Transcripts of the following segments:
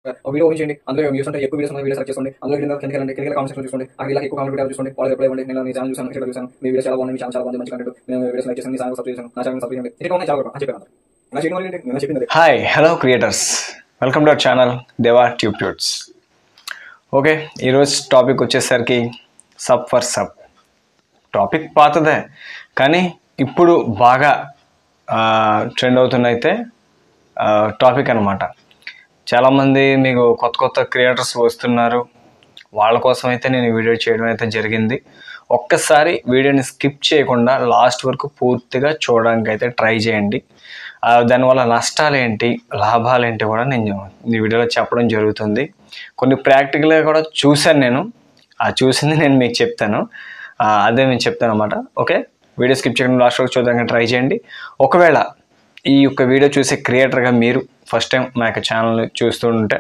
ఒక video open చేయండి, అందులో వ్యూస్ ఉంటాయి, ఎక్కువ వీడియోస్ వీడియో సెలెక్ట్ చేసుకోండి, అందులో కింద కామెంట్ సెక్షన్ చూసుకోండి, అక్కడ ఇలా ఎక్కువ కామెంట్ పెట్టాలి చూసుకోండి, వాళ్ళు రిప్లై ఇవ్వండి. నేను మీ ఛానల్ చూసాను, ఇక్కడ చూసాను, మీ వీడియో చాలా బాగుంది, మీ ఛానల్ చాలా బాగుంది, మంచి కంటెంట్, నేను వీడియోస్ లైక్ చేశాను, మీ ఛానల్ సబ్స్క్రైబ్ చేశాను, నా ఛానల్ సబ్స్క్రైబ్ చేయండి, ఇట్లా చాలా వరకు చెప్పాను. నా చేయడం నేను చెప్పింది. Hi hello creators, welcome to our channel దేవా ట్యూబ్ ట్యూట్స్. ఓకే, ఈరోజు టాపిక్ వచ్చేసరికి సబ్ ఫర్ సబ్. టాపిక్ పాతదే కానీ ఇప్పుడు బాగా ట్రెండ్ అవుతున్నైతే టాపిక్ అనమాట. చాలామంది మీకు కొత్త కొత్త క్రియేటర్స్ వస్తున్నారు, వాళ్ళ కోసం అయితే నేను వీడియో చేయడం అయితే జరిగింది. ఒక్కసారి వీడియోని స్కిప్ చేయకుండా లాస్ట్ వరకు పూర్తిగా చూడడానికి అయితే ట్రై చేయండి. దానివల్ల నష్టాలు ఏంటి, లాభాలు ఏంటి కూడా నేను ఈ వీడియోలో చెప్పడం జరుగుతుంది. కొన్ని ప్రాక్టికల్గా కూడా చూశాను నేను, చూసింది నేను మీకు చెప్తాను, అదే నేను చెప్తాను అన్నమాట. ఓకే, వీడియో స్కిప్ చేయకుండా లాస్ట్ వరకు చూడడానికి ట్రై చేయండి. ఒకవేళ ఈ యొక్క వీడియో చూసే క్రియేటర్గా మీరు ఫస్ట్ టైం మా యొక్క ఛానల్ చూస్తూ ఉంటే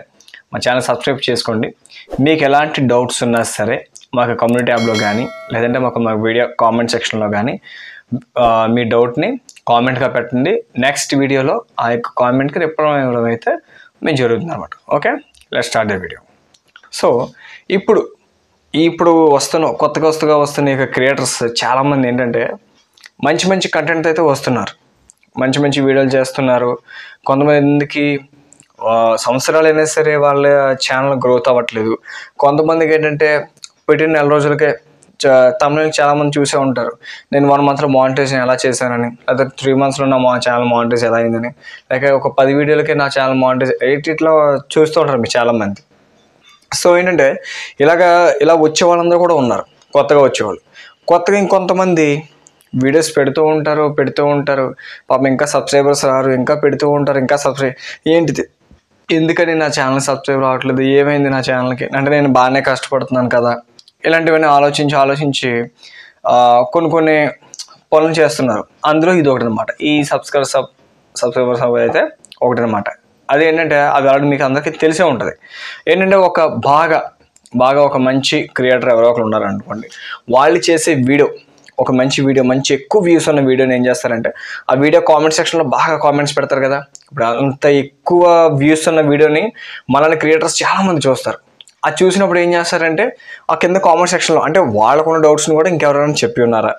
మా ఛానల్ సబ్స్క్రైబ్ చేసుకోండి. మీకు ఎలాంటి డౌట్స్ ఉన్నా సరే మాకు కమ్యూనిటీ యాప్లో కానీ లేదంటే మా వీడియో కామెంట్ సెక్షన్లో కానీ మీ డౌట్ని కామెంట్గా పెట్టండి. నెక్స్ట్ వీడియోలో ఆ యొక్క కామెంట్కి రిప్లై ఇవ్వడం అయితే మీకు జరుగుతుంది అనమాట. Okay, let's start the video. So ఇప్పుడు కొత్తగా వస్తున్న ఈ యొక్క క్రియేటర్స్ చాలామంది ఏంటంటే మంచి మంచి కంటెంట్ అయితే వస్తున్నారు, మంచి మంచి వీడియోలు చేస్తున్నారు. కొంతమందికి సంవత్సరాలు అయినా సరే వాళ్ళ ఛానల్ గ్రోత్ అవ్వట్లేదు. కొంతమందికి ఏంటంటే పెట్టిన నెల రోజులకే తమిళ చాలామంది చూసే ఉంటారు, నేను 1 monthలో మానిటైజేషన్ ఎలా చేశానని, లేదా 3 monthsలో నా ఛానల్ మానిటైజ్ ఎలా అయిందని, లేక ఒక 10 వీడియోలకే నా ఛానల్ మానిటైజ్ ఇట్లా చూస్తూ ఉంటారు మీరు చాలామంది. సో ఏంటంటే ఇలా వచ్చే వాళ్ళందరూ కూడా ఉన్నారు, కొత్తగా వచ్చేవాళ్ళు. కొత్తగా ఇంకొంతమంది వీడియోస్ పెడుతూ ఉంటారు, పాపం ఇంకా సబ్స్క్రైబర్స్ రారు, ఇంకా పెడుతూ ఉంటారు, ఇంకా ఏంటిది, ఎందుకని నా ఛానల్ సబ్స్క్రైబ్ రావట్లేదు, ఏమైంది నా ఛానల్కి, అంటే నేను బాగానే కష్టపడుతున్నాను కదా, ఇలాంటివన్నీ ఆలోచించి కొన్ని పనులు చేస్తున్నారు. అందులో ఇది ఒకటి అనమాట, ఈ సబ్స్క్రైబర్స్ అయితే ఒకటి అనమాట. అది ఏంటంటే అది ఆల్రెడీ మీకు అందరికీ తెలిసే ఉంటుంది. ఏంటంటే బాగా ఒక మంచి క్రియేటర్ ఎవరో ఒకరు ఉన్నారనుకోండి, వాళ్ళు చేసే వీడియో ఒక మంచి వీడియో, మంచి ఎక్కువ వ్యూస్ ఉన్న వీడియోని ఏం చేస్తారంటే ఆ వీడియో కామెంట్ సెక్షన్లో బాగా కామెంట్స్ పెడతారు కదా. ఇప్పుడు అంత ఎక్కువ వ్యూస్ ఉన్న వీడియోని మనల్ని క్రియేటర్స్ చాలామంది చూస్తారు. అది చూసినప్పుడు ఏం చేస్తారంటే ఆ కింద కామెంట్ సెక్షన్లో అంటే వాళ్ళకున్న డౌట్స్ని కూడా ఇంకెవరైనా చెప్పి ఉన్నారా,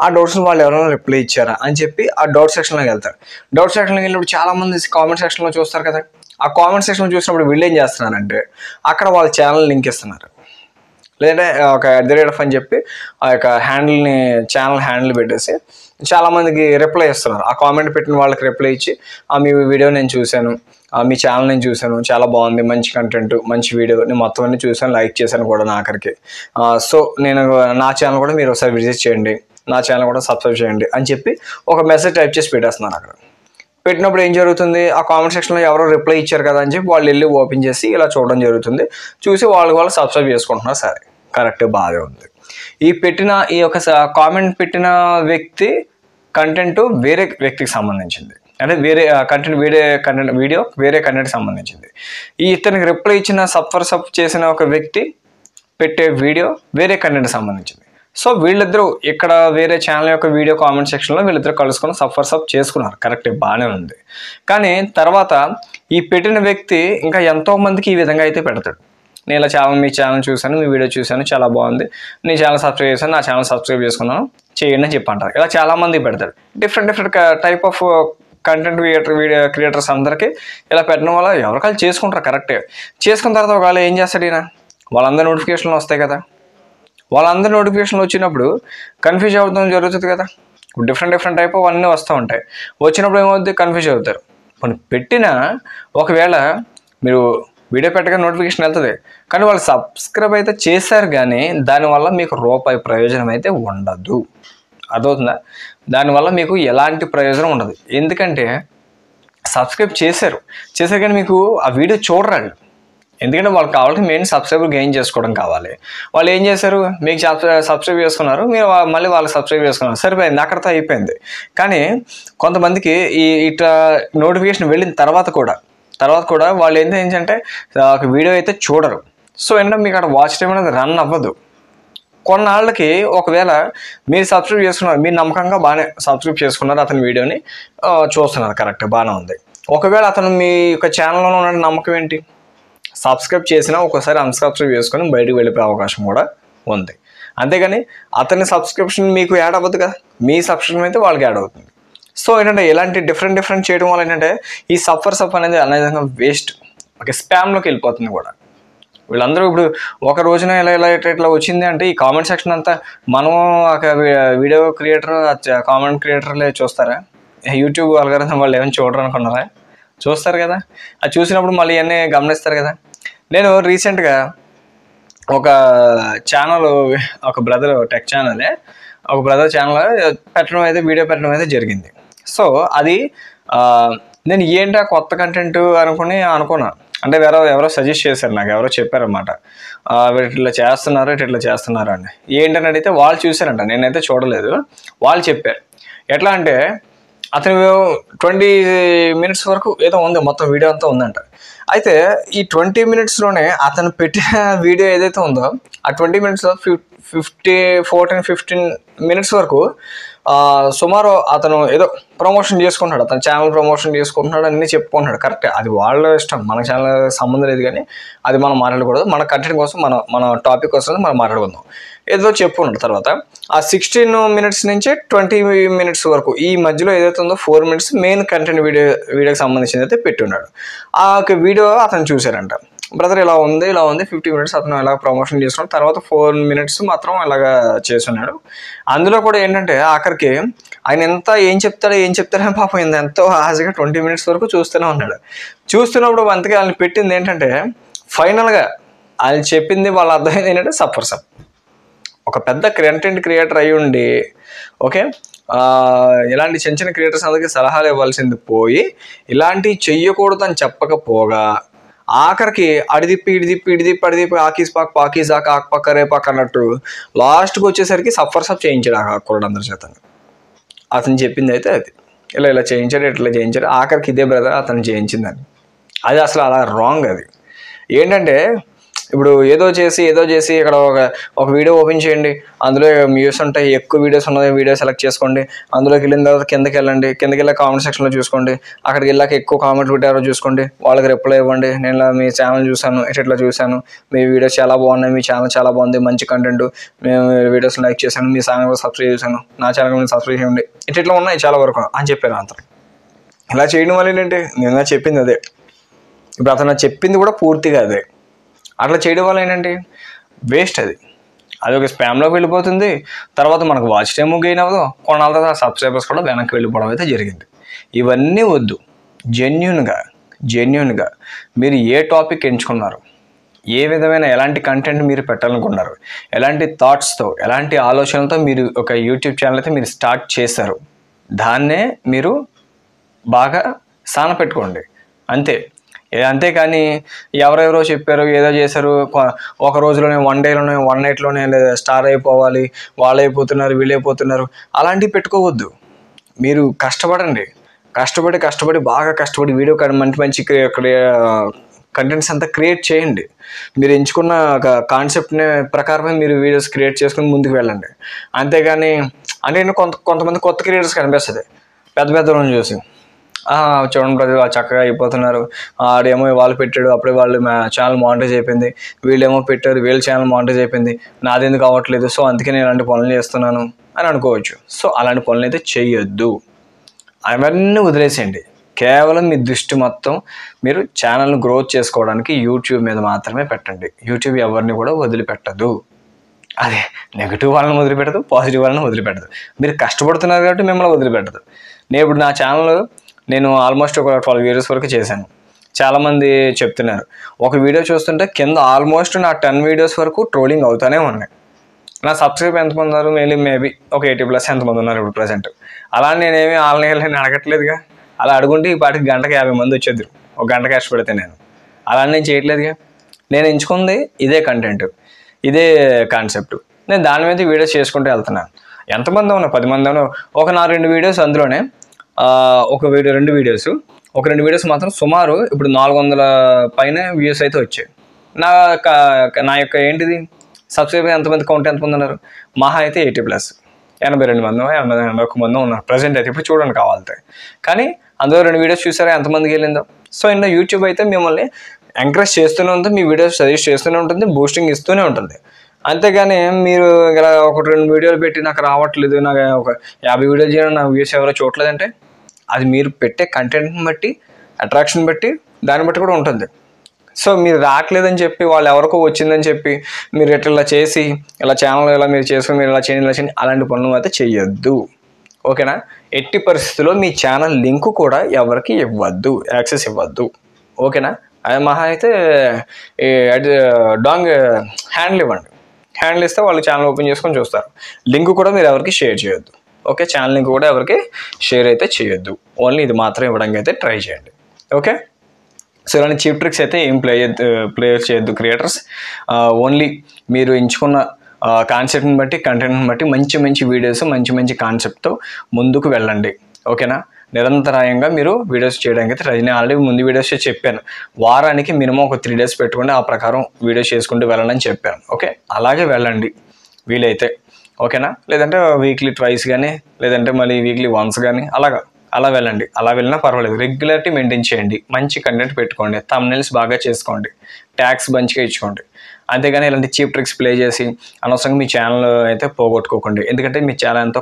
ఆ డౌట్స్ని వాళ్ళు ఎవరైనా రిప్లై ఇచ్చారా అని చెప్పి ఆ డౌట్ సెక్షన్లోకి వెళ్తారు. డౌట్ సెక్షన్లోకి వెళ్ళినప్పుడు చాలామంది కామెంట్ సెక్షన్లో చూస్తారు కదా. ఆ కామెంట్ సెక్షన్లో చూసినప్పుడు వీళ్ళు ఏం చేస్తున్నారంటే అక్కడ వాళ్ళ ఛానల్ లింక్ ఇస్తున్నారు, లేదంటే ఒక @ అని చెప్పి ఆ యొక్క ఛానల్ హ్యాండిల్ పెట్టేసి చాలామందికి రిప్లై ఇస్తున్నారు. ఆ కామెంట్ పెట్టిన వాళ్ళకి రిప్లై ఇచ్చి మీ వీడియో నేను చూశాను, మీ ఛానల్ నేను చూశాను, చాలా బాగుంది, మంచి కంటెంట్, మంచి వీడియో, నేను మొత్తం అన్ని చూశాను, లైక్ చేశాను కూడా నా ఆఖరికి. సో నా ఛానల్ కూడా మీరు ఒకసారి విజిట్ చేయండి, నా ఛానల్ కూడా సబ్స్క్రైబ్ చేయండి అని చెప్పి ఒక మెసేజ్ టైప్ చేసి పెట్టేస్తున్నారు. అక్కడ పెట్టినప్పుడు ఏం జరుగుతుంది, ఆ కామెంట్ సెక్షన్లో ఎవరో రిప్లై ఇచ్చారు కదా అని చెప్పి వాళ్ళు వెళ్ళి ఓపెన్ చేసి ఇలా చూడడం జరుగుతుంది. చూసి వాళ్ళు సబ్స్క్రైబ్ చేసుకుంటున్నారు. సరే, కరెక్ట్, బాగా ఉంది. ఈ యొక్క కామెంట్ పెట్టిన వ్యక్తి కంటెంట్ వేరే వ్యక్తికి సంబంధించింది, అంటే వేరే కంటెంట్కి సంబంధించింది. ఇతనికి రిప్లై ఇచ్చిన సబ్ చేసిన ఒక వ్యక్తి పెట్టే వీడియో వేరే కంటెంట్కి సంబంధించింది. సో వీళ్ళిద్దరూ ఇక్కడ వేరే ఛానల్ యొక్క వీడియో కామెంట్ సెక్షన్లో వీళ్ళిద్దరూ కలుసుకొని సబ్ చేసుకున్నారు. కరెక్ట్, బాగానే ఉంది. కానీ తర్వాత ఈ పెట్టిన వ్యక్తి ఇంకా ఎంతోమందికి ఈ విధంగా అయితే పెడతాడు, నేను ఇలా మీ ఛానల్ చూశాను, మీ వీడియో చూశాను, చాలా బాగుంది, నీ ఛానల్ సబ్స్క్రైబ్ చేశాను, నా ఛానల్ సబ్స్క్రైబ్ చేసుకున్నాను, చేయండి అని చెప్పి అంటారు. ఇలా చాలామంది పెడతారు. Different type of content creators అందరికీ ఇలా పెట్టడం వల్ల ఎవరికాలు చేసుకుంటారు. కరెక్టే, చేసుకున్న తర్వాత ఒకవేళ ఏం చేస్తాడు ఈయన, వాళ్ళందరూ నోటిఫికేషన్లు వస్తాయి కదా, వాళ్ళందరూ నోటిఫికేషన్లు వచ్చినప్పుడు కన్ఫ్యూజ్ అవుతాం జరుగుతుంది కదా. డిఫరెంట్ టైప్ ఆఫ్ అన్నీ వస్తూ ఉంటాయి. వచ్చినప్పుడు ఏమవుతుంది, కన్ఫ్యూజ్ అవుతారు. మనం పెట్టిన ఒకవేళ మీరు వీడియో పెట్టగా నోటిఫికేషన్ వెళ్తుంది, కానీ వాళ్ళు సబ్స్క్రైబ్ అయితే చేశారు, కానీ దానివల్ల మీకు రూపాయి ప్రయోజనం అయితే ఉండదు. అదవుతుందా? దానివల్ల మీకు ఎలాంటి ప్రయోజనం ఉండదు. ఎందుకంటే సబ్స్క్రైబ్ చేశారు కానీ మీకు ఆ వీడియో చూడరండి. ఎందుకంటే వాళ్ళకి కావాలంటే మెయిన్ సబ్స్క్రైబర్ గెయిన్ చేసుకోవడం కావాలి. వాళ్ళు ఏం చేశారు, మీకు సబ్స్క్రైబ్ చేసుకున్నారు, మీరు మళ్ళీ వాళ్ళకి సబ్స్క్రైబ్ చేసుకున్నారు, సరిపోయింది, అక్కడితో అయిపోయింది. కానీ కొంతమందికి ఇట్లా నోటిఫికేషన్ వెళ్ళిన తర్వాత కూడా వాళ్ళు ఏంటంటే ఒక వీడియో అయితే చూడరు. సో ఏంటంటే మీకు అక్కడ వాచ్ టైం అనేది రన్ అవ్వదు. కొన్నాళ్ళకి ఒకవేళ మీరు సబ్స్క్రైబ్ చేసుకున్నారు, మీరు నమ్మకంగా బాగానే సబ్స్క్రైబ్ చేసుకున్నారు, అతని వీడియోని చూస్తున్నారు, కరెక్ట్, బాగానే ఉంది. ఒకవేళ అతను మీ యొక్క ఛానల్లో ఉన్న నమ్మకం ఏంటి, సబ్స్క్రైబ్ చేసినా ఒక్కోసారి అన్సబ్స్క్రైబ్ చేసుకొని బయటకు వెళ్ళిపోయే అవకాశం కూడా ఉంది. అంతేగాని అతని సబ్స్క్రిప్షన్ మీకు యాడ్ అవ్వదు కదా, మీ సబ్స్క్రిప్షన్ అయితే వాళ్ళకి యాడ్ అవుతుంది. సో ఏంటంటే ఇలాంటి డిఫరెంట్ చేయడం వల్ల ఏంటంటే ఈ సఫ్ అనేది విధంగా వేస్ట్, ఓకే, స్పామ్లోకి వెళ్ళిపోతుంది కూడా. వీళ్ళందరూ ఇప్పుడు ఒక రోజున ఇట్లా వచ్చింది అంటే ఈ కామెంట్ సెక్షన్ అంతా మనం ఒక వీడియో క్రియేటర్ కామెంట్ క్రియేటర్లే చూస్తారా? యూట్యూబ్ అల్గోరిథం వాళ్ళు ఏమైనా చూడరు అనుకున్నారా? చూస్తారు కదా. అది చూసినప్పుడు మళ్ళీ ఇవన్నీ గమనిస్తారు కదా. నేను రీసెంట్గా ఒక ఛానల్, ఒక బ్రదర్ టెక్ ఛానలే, ఒక బ్రదర్ ఛానల్ వీడియో పెట్టడం అయితే జరిగింది. సో అది నేను ఏంటా కొత్త కంటెంట్ అనుకున్నా. అంటే ఎవరో సజెస్ట్ చేశారు నాకు, ఎవరో చెప్పారన్నమాట, ఇట్లా చేస్తున్నారు అని. ఏంటని అడిగితే వాళ్ళు చూశారంట, నేనైతే చూడలేదు. వాళ్ళు చెప్పారు. ఎట్లా అంటే అతను 20 minutes వరకు ఏదో ఉంది, మొత్తం వీడియో అంతా ఉందంట. అయితే ఈ 20 minutesలోనే అతను పెట్టిన వీడియో ఏదైతే ఉందో ఆ 20 minutesలో 15 minutes వరకు సుమారు అతను ఏదో ప్రమోషన్ చేసుకుంటున్నాడు, అతను ఛానల్ ప్రమోషన్ చేసుకుంటున్నాడు, అన్నీ చెప్పుకుంటున్నాడు. కరెక్టే, అది వాళ్ళ ఇష్టం, మన ఛానల్ సంబంధం లేదు. కానీ అది మనం మాట్లాడకూడదు. మన కంటెంట్ కోసం మన టాపిక్ కోసం మనం మాట్లాడుకుందాం. ఏదో చెప్పుకున్నాడు. తర్వాత ఆ 16 minutes నుంచి 20 minutes వరకు ఈ మధ్యలో ఏదైతే ఉందో 4 minutes మెయిన్ కంటెంట్ వీడియోకి సంబంధించింది అయితే పెట్టున్నాడు. ఆ వీడియో అతను చూశారంట. బ్రదర్ ఇలా ఉంది 50 minutes అతను ఇలా ప్రమోషన్ చేసుకున్నాడు. తర్వాత 4 minutes మాత్రం ఇలాగా చేస్తున్నాడు. అందులో కూడా ఏంటంటే ఆఖరికి ఆయన ఏం చెప్తాడని పాపం ఎంతో ఆశగా 20 minutes వరకు చూస్తూనే ఉన్నాడు. చూస్తున్నప్పుడు అంతగా ఆయన పెట్టింది ఏంటంటే ఫైనల్గా ఆయన చెప్పింది వాళ్ళ అర్థమైంది ఏంటంటే సఫ్. ఒక పెద్ద కంటెంట్ క్రియేటర్ అయి ఉండి, ఓకే, ఇలాంటి చిన్న క్రియేటర్స్ అందరికీ సలహాలు ఇవ్వాల్సింది పోయి ఇలాంటివి చెయ్యకూడదని చెప్పకపోగా ఆఖరికి అడిదిప్పి ఆకీసాక ఆకుపక్క రేపాక అన్నట్టు లాస్ట్కి వచ్చేసరికి సఫ్ చేయించాడు ఆ కుర్రాడు అందరి చేత. అతను చెప్పింది అయితే అది ఇలా చేయించాడు, ఇట్లా చేయించాడు. ఆఖరికి ఇదే బ్రదర్ అతను చేయించిందని. అది అసలు అలా రాంగ్. అది ఏంటంటే ఇప్పుడు ఏదో చేసి ఇక్కడ ఒక వీడియో ఓపెన్ చేయండి, అందులో వ్యూస్ ఉంటాయి, ఎక్కువ వీడియోస్ ఉన్నది వీడియో సెలెక్ట్ చేసుకోండి, అందులోకి వెళ్ళిన తర్వాత కిందకి వెళ్ళి కామెంట్ సెక్షన్లో చూసుకోండి, అక్కడికి వెళ్ళాక ఎక్కువ కామెంట్ పెట్టారో చూసుకోండి, వాళ్ళకి రిప్లై ఇవ్వండి. నేను మీ ఛానల్ చూశాను, ఇట్లా చూశాను, మీ వీడియోస్ చాలా బాగున్నాయి, మీ ఛానల్ చాలా బాగుంది, మంచి కంటెంట్, మేము వీడియోస్ లైక్ చేశాను, మీ ఛానల్ కూడా సబ్స్క్రైబ్ చేశాను, నా ఛానల్ కూడా సబ్స్క్రైబ్ చేయండి, ఇట్లా ఉన్నాయి చాలా వరకు అని చెప్పాను. అతను ఇలా చేయడం వల్ల ఏంటంటే నేను చెప్పింది అదే, ఇప్పుడు అతను చెప్పింది కూడా పూర్తిగా అదే. అట్లా చేయడం వల్ల ఏంటంటే వేస్ట్. అది ఒక స్పామ్లోకి వెళ్ళిపోతుంది. తర్వాత మనకు వాచ్ టైము గెయిన్ అవ్వదు, కొన్నాళ్ళ తర్వాత సబ్స్క్రైబర్స్ కూడా వెనక్కి వెళ్ళిపోవడం అయితే జరిగింది. ఇవన్నీ వద్దు. జెన్యున్గా మీరు ఏ టాపిక్ ఎంచుకున్నారు, ఏ విధమైన ఎలాంటి కంటెంట్ మీరు పెట్టాలనుకున్నారు, ఎలాంటి థాట్స్తో, ఎలాంటి ఆలోచనలతో మీరు ఒక యూట్యూబ్ ఛానల్ అయితే మీరు స్టార్ట్ చేశారు, దాన్నే మీరు బాగా సానపెట్టుకోండి అంతే. అంతేకాని ఎవరెవరో చెప్పారు, ఏదో చేశారు, ఒక రోజులోనే 1 dayలోనే 1 nightలోనే లేదా స్టార్ అయిపోవాలి, వాళ్ళు అయిపోతున్నారు, వీళ్ళు అయిపోతున్నారు, అలాంటివి పెట్టుకోవద్దు. మీరు కష్టపడి బాగా కష్టపడి వీడియో మంచి కంటెంట్స్ అంతా క్రియేట్ చేయండి. మీరు ఎంచుకున్న ఒక కాన్సెప్ట్ని ప్రకారమే మీరు వీడియోస్ క్రియేట్ చేసుకుని ముందుకు వెళ్ళండి. అంతేగాని అంటే కొంతమంది కొత్త క్రియేటర్స్ కనిపిస్తుంది పెద్ద వాళ్ళని చూసి, చూడండి ప్రతి వాళ్ళు చక్కగా అయిపోతున్నారు, ఆడేమో వాళ్ళు పెట్టాడు అప్పుడే వాళ్ళు ఛానల్ మానిటైజ్ అయిపోయింది, వీళ్ళేమో పెట్టారు వీళ్ళ ఛానల్ మానిటైజ్ అయిపోయింది, నాది ఎందుకు అవ్వట్లేదు, సో అందుకే నేను ఇలాంటి పనులు చేస్తున్నాను అని అనుకోవచ్చు. సో అలాంటి పనులు అయితే చేయొద్దు. అవన్నీ వదిలేసేయండి. కేవలం మీ దృష్టి మొత్తం మీరు ఛానల్ని గ్రోత్ చేసుకోవడానికి యూట్యూబ్ మీద మాత్రమే పెట్టండి. యూట్యూబ్ ఎవరిని కూడా వదిలిపెట్టదు. అదే నెగిటివ్ వాళ్ళని వదిలిపెట్టదు, పాజిటివ్ వాళ్ళని వదిలిపెట్టదు. మీరు కష్టపడుతున్నారు కాబట్టి మిమ్మల్ని వదిలిపెట్టదు. నేను ఇప్పుడు నా ఛానల్ నేను ఆల్మోస్ట్ ఒక 12 videos వరకు చేశాను. చాలామంది చెప్తున్నారు, ఒక వీడియో చూస్తుంటే కింద ఆల్మోస్ట్ నా 10 videos వరకు ట్రోలింగ్ అవుతూనే ఉన్నాయి. నా సబ్స్క్రైబ్ ఎంతమంది ఉన్నారు, మేబీ ఒక 80+ ఎంతమంది ఉన్నారు ఇప్పుడు ప్రజెంట్. అలా నేనేమి ఆన్లైన్ అడగట్లేదుగా. అలా అడుగుంటే ఈ పాటికి గంటకి 50 మంది వచ్చేద్దరు, ఒక గంట కష్టపడితే. అలా నేను చేయట్లేదుగా. నేను ఎంచుకుంది ఇదే కంటెంట్, ఇదే కాన్సెప్ట్, నేను దాని మీద వీడియోస్ చేసుకుంటూ వెళ్తున్నాను. ఎంతమంది ఉన్నా 10 మంది ఉన్నా, ఒక నా 2 videos అందులోనే ఒక 2 videos మాత్రం సుమారు ఇప్పుడు 400 పైన వ్యూస్ అయితే వచ్చాయి. నా యొక్క ఏంటిది సబ్స్క్రైబర్ ఎంతమంది కౌంట్ ఎంతమంది ఉన్నారు, మహా అయితే 80+, 82 మంది 81 మంది ఉన్నారు ప్రజెంట్ అయితే. ఇప్పుడు చూడండి కావాలితే. కానీ అందులో 2 videos చూసారా ఎంతమందికి వెళ్ళిందో. సో ఇందులో యూట్యూబ్ అయితే మిమ్మల్ని ఎంకరేజ్ చేస్తూనే ఉంటుంది, మీ వీడియోస్ సజెస్ట్ చేస్తూనే ఉంటుంది, బూస్టింగ్ ఇస్తూనే ఉంటుంది. అంతేగాని మీరు ఇలా ఒక 2 వీడియోలు పెట్టి నాకు రావట్లేదు, నాకు ఒక 50 వీడియోలు చేయడం నా వ్యూస్ ఎవరో చూడలేదంటే అది మీరు పెట్టే కంటెంట్ని బట్టి, అట్రాక్షన్ బట్టి, దాన్ని బట్టి కూడా ఉంటుంది. సో మీరు రావట్లేదని చెప్పి వాళ్ళు ఎవరికో వచ్చిందని చెప్పి మీరు ఇట్లా చేసి ఇలా ఛానల్ ఇలా మీరు చేసుకుని మీరు ఇలా చేయండి అలాంటి పనులు అయితే చెయ్యొద్దు. ఓకేనా? ఎట్టి పరిస్థితుల్లో మీ ఛానల్ లింక్ కూడా ఎవరికి ఇవ్వద్దు, యాక్సెస్ ఇవ్వద్దు. ఓకేనా? అది మహా అయితే హ్యాండిల్ ఇవ్వండి. హ్యాండిల్ ఇస్తే వాళ్ళు ఛానల్ ఓపెన్ చేసుకొని చూస్తారు. లింక్ కూడా మీరు ఎవరికి షేర్ చేయొద్దు. ఓకే? ఛానల్ లింక్ కూడా ఎవరికి షేర్ అయితే చేయొద్దు. ఓన్లీ ఇది మాత్రం ఇవ్వడానికి అయితే ట్రై చేయండి. ఓకే? సో ఇలాంటి చీప్ ట్రిక్స్ అయితే ఏం ప్లే చేయొద్దు క్రియేటర్స్. ఓన్లీ మీరు ఎంచుకున్న కాన్సెప్ట్ని బట్టి, కంటెంట్ని బట్టి మంచి మంచి వీడియోస్, మంచి మంచి కాన్సెప్ట్తో ముందుకు వెళ్ళండి. ఓకేనా? నిరంతరాయంగా మీరు వీడియోస్ చేయడానికి అయితే నేను ఆల్రెడీ ముందు వీడియోస్ చెప్పాను. వారానికి మినిమం ఒక 3 days పెట్టుకోండి, ఆ ప్రకారం వీడియోస్ చేసుకుంటూ వెళ్ళాలని చెప్పాను. ఓకే? అలాగే వెళ్ళండి వీలైతే. ఓకేనా? లేదంటే వీక్లీ 2 కానీ, లేదంటే మళ్ళీ వీక్లీ 1 కానీ అలా వెళ్ళండి. అలా వెళ్ళినా పర్వాలేదు. రెగ్యులారిటీ మెయింటైన్ చేయండి, మంచి కంటెంట్ పెట్టుకోండి, థంబ్నెయిల్స్ బాగా చేసుకోండి, ట్యాగ్స్ మంచిగా ఇచ్చుకోండి. అంతేగాని ఇలాంటి చీప్ ట్రిక్స్ ప్లే చేసి అనవసరంగా మీ ఛానల్ అయితే పోగొట్టుకోకండి. ఎందుకంటే మీ ఛానల్ ఎంతో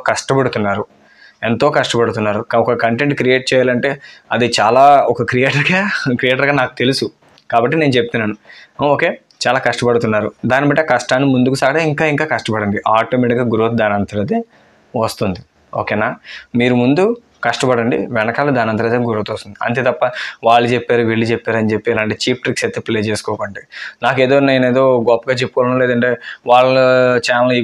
కష్టపడుతున్నారు. ఒక కంటెంట్ క్రియేట్ చేయాలంటే అది చాలా ఒక క్రియేటర్గా నాకు తెలుసు కాబట్టి నేను చెప్తున్నాను. ఓకే? చాలా కష్టపడుతున్నారు. దాన్ని బట్టి ఆ కష్టాన్ని ముందుకు సాగే ఇంకా కష్టపడండి. ఆటోమేటిక్గా గ్రోత్ దాని అంతటా వస్తుంది. ఓకేనా? మీరు ముందు కష్టపడండి, వెనకాల దాని అంతటా గ్రోత్ వస్తుంది. అంతే తప్ప వాళ్ళు చెప్పారు వీళ్ళు చెప్పారు అని చెప్పి ఇలాంటి చీప్ ట్రిక్స్ అయితే ప్లే చేసుకోకండి. నేనేదో గొప్పగా చెప్పుకోవడం, లేదంటే వాళ్ళ ఛానల్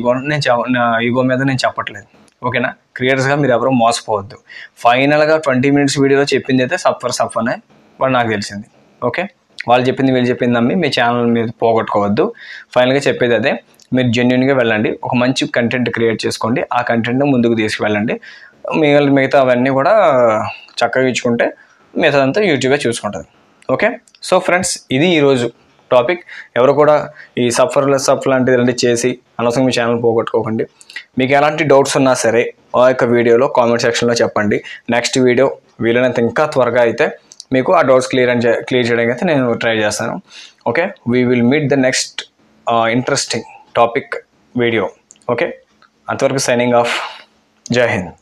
ఈగో మీద నేను చెప్పట్లేదు. ఓకేనా? క్రియేటర్స్గా మీరు ఎవరో మోసపోవద్దు. ఫైనల్గా 20 minutes వీడియోలో చెప్పింది అయితే సఫర్నే వాడు నాకు తెలిసింది. ఓకే? వాళ్ళు చెప్పింది వీళ్ళు చెప్పింది నమ్మి మీ ఛానల్ మీద పోగొట్టుకోవద్దు. ఫైనల్గా చెప్పేది అదే, మీరు జెన్యున్గా వెళ్ళండి, ఒక మంచి కంటెంట్ క్రియేట్ చేసుకోండి, ఆ కంటెంట్ని ముందుకు తీసుకువెళ్ళండి. మిగతా అవన్నీ కూడా చక్కగా ఇచ్చుకుంటే మిగతాదంతా యూట్యూబే చూసుకుంటుంది. ఓకే? సో ఫ్రెండ్స్, ఇది ఈరోజు టాపిక్. ఎవరు కూడా ఈ సఫ్ లాంటిది చేసి అనవసరంగా మీ ఛానల్ పోగొట్టుకోకండి. మీకు ఎలాంటి డౌట్స్ ఉన్నా సరే ఆ యొక్క వీడియోలో కామెంట్ సెక్షన్లో చెప్పండి. నెక్స్ట్ వీడియో వీలైనంత ఇంకా త్వరగా అయితే మీకు ఆ డౌట్స్ క్లియర్ చేయడానికి అయితే నేను ట్రై చేస్తాను. Okay? We will meet the next interesting topic video. Okay? అంతవరకు సైనింగ్ ఆఫ్. జై హింద్.